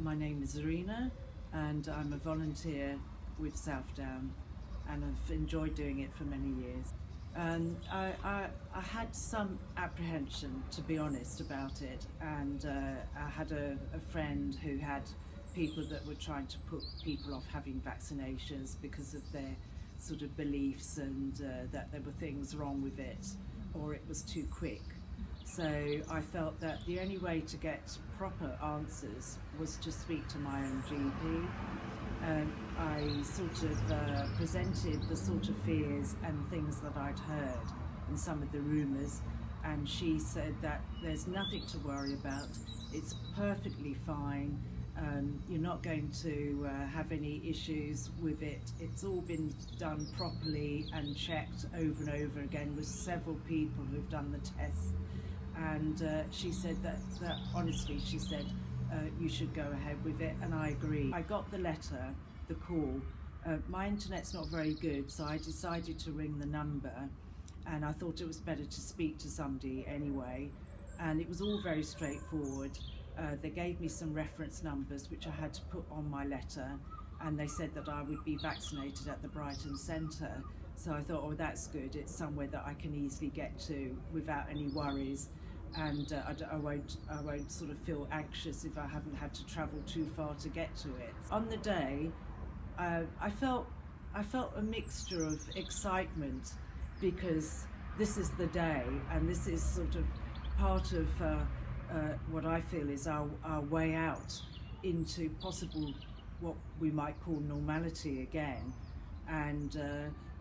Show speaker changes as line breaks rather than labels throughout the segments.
My name is Zorenah and I'm a volunteer with Southdown, and I've enjoyed doing it for many years. I had some apprehension, to be honest, about it, and I had a friend who had people that were trying to put people off having vaccinations because of their sort of beliefs, and that there were things wrong with it or it was too quick. So I felt that the only way to get proper answers was to speak to my own GP. I sort of presented the sort of fears and things that I'd heard and some of the rumours, and she said that there's nothing to worry about, it's perfectly fine, you're not going to have any issues with it, it's all been done properly and checked over and over again with several people who've done the tests. And she said that honestly, she said, you should go ahead with it, and I agree. I got the letter, the call. My internet's not very good, so I decided to ring the number, and I thought it was better to speak to somebody anyway. And it was all very straightforward. They gave me some reference numbers which I had to put on my letter, and they said that I would be vaccinated at the Brighton Centre. So I thought, oh, that's good. It's somewhere that I can easily get to without any worries. And I won't sort of feel anxious if I haven't had to travel too far to get to it. On the day, I felt a mixture of excitement, because this is the day, and this is sort of part of what I feel is our way out into possible what we might call normality again. And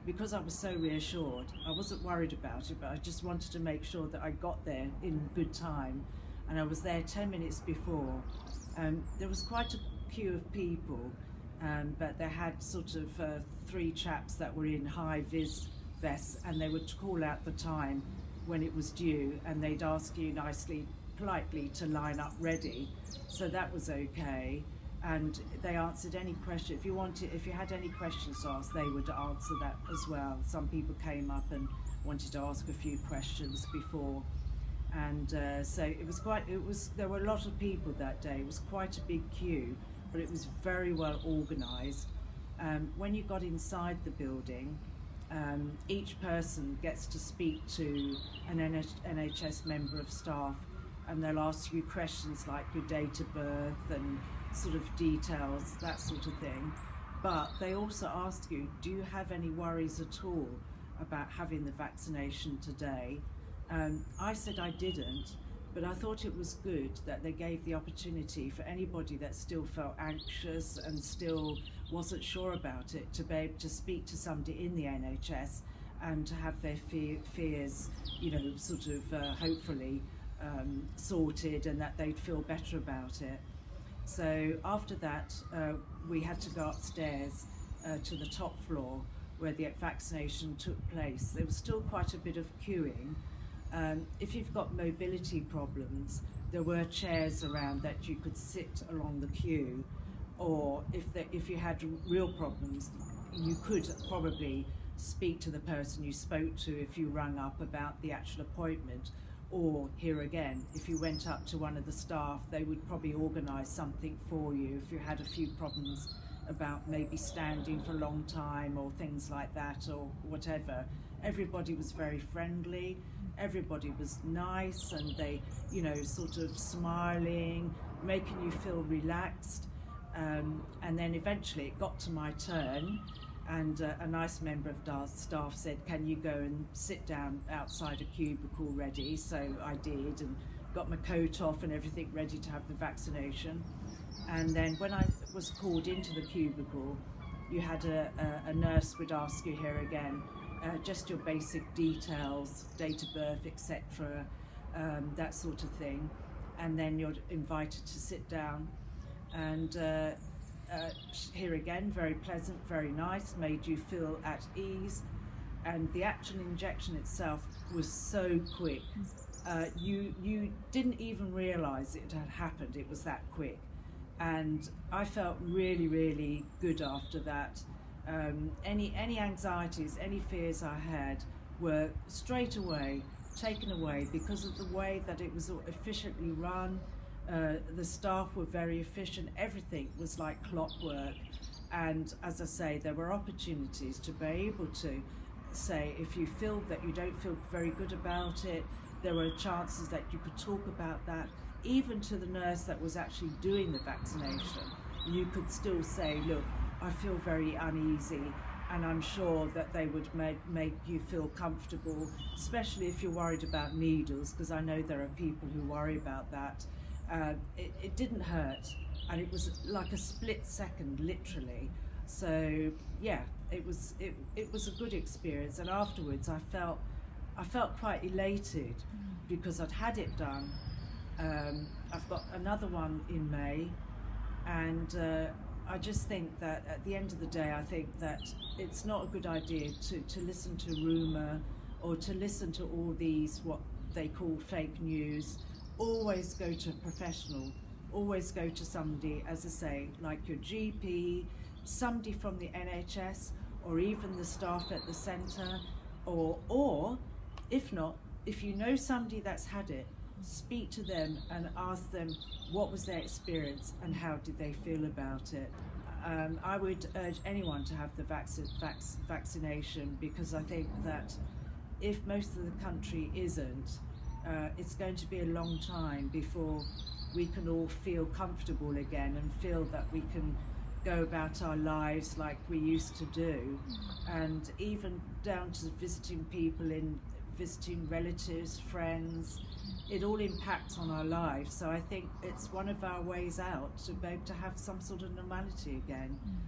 because I was so reassured, I wasn't worried about it, but I just wanted to make sure that I got there in good time. And I was there 10 minutes before. There was quite a queue of people, but they had sort of 3 chaps that were in high-vis vests, and they would call out the time when it was due, and they'd ask you nicely, politely, to line up ready. So that was okay. And they answered any question. If you had any questions to ask, they would answer that as well. Some people came up and wanted to ask a few questions before, and so there were a lot of people that day. It was quite a big queue, but it was very well organised. When you got inside the building, each person gets to speak to an NHS member of staff, and they'll ask you questions like your date of birth and sort of details, that sort of thing. But they also ask you, do you have any worries at all about having the vaccination today? I said I didn't, but I thought it was good that they gave the opportunity for anybody that still felt anxious and still wasn't sure about it to be able to speak to somebody in the NHS and to have their fears, sort of hopefully sorted, and that they'd feel better about it. So after that, we had to go upstairs to the top floor where the vaccination took place. There was still quite a bit of queuing. If you've got mobility problems, there were chairs around that you could sit along the queue, or if you had real problems, you could probably speak to the person you spoke to if you rang up about the actual appointment. Or here again, if you went up to one of the staff, they would probably organise something for you if you had a few problems about maybe standing for a long time or things like that or whatever. Everybody was very friendly, everybody was nice, and they, sort of smiling, making you feel relaxed. And then eventually it got to my turn, and a nice member of staff said, can you go and sit down outside a cubicle ready? So I did, and got my coat off and everything ready to have the vaccination. And then when I was called into the cubicle, you had a nurse would ask you here again, just your basic details, date of birth, etc., that sort of thing. And then you're invited to sit down, and here again, very pleasant, very nice, made you feel at ease. And the actual injection itself was so quick. You didn't even realise it had happened, it was that quick. And I felt really, really good after that. Any anxieties, any fears I had were straight away taken away because of the way that it was efficiently run. The staff were very efficient. Everything was like clockwork. And as I say, there were opportunities to be able to say, if you feel that you don't feel very good about it, there were chances that you could talk about that. Even to the nurse that was actually doing the vaccination, you could still say, look, I feel very uneasy, and I'm sure that they would make you feel comfortable, especially if you're worried about needles, because I know there are people who worry about that. It didn't hurt, and it was like a split second, literally. So yeah, it was a good experience, and afterwards I felt quite elated because I'd had it done. I've got another one in May, and I just think that at the end of the day, I think that it's not a good idea to listen to rumour or to listen to all these what they call fake news. Always go to a professional, always go to somebody, as I say, like your GP, somebody from the NHS, or even the staff at the centre, or if not, if you know somebody that's had it, speak to them and ask them what was their experience and how did they feel about it. I would urge anyone to have the vaccination, because I think that if most of the country isn't, it's going to be a long time before we can all feel comfortable again and feel that we can go about our lives like we used to do, and even down to visiting people, visiting relatives, friends. It all impacts on our lives. So I think it's one of our ways out to be able to have some sort of normality again.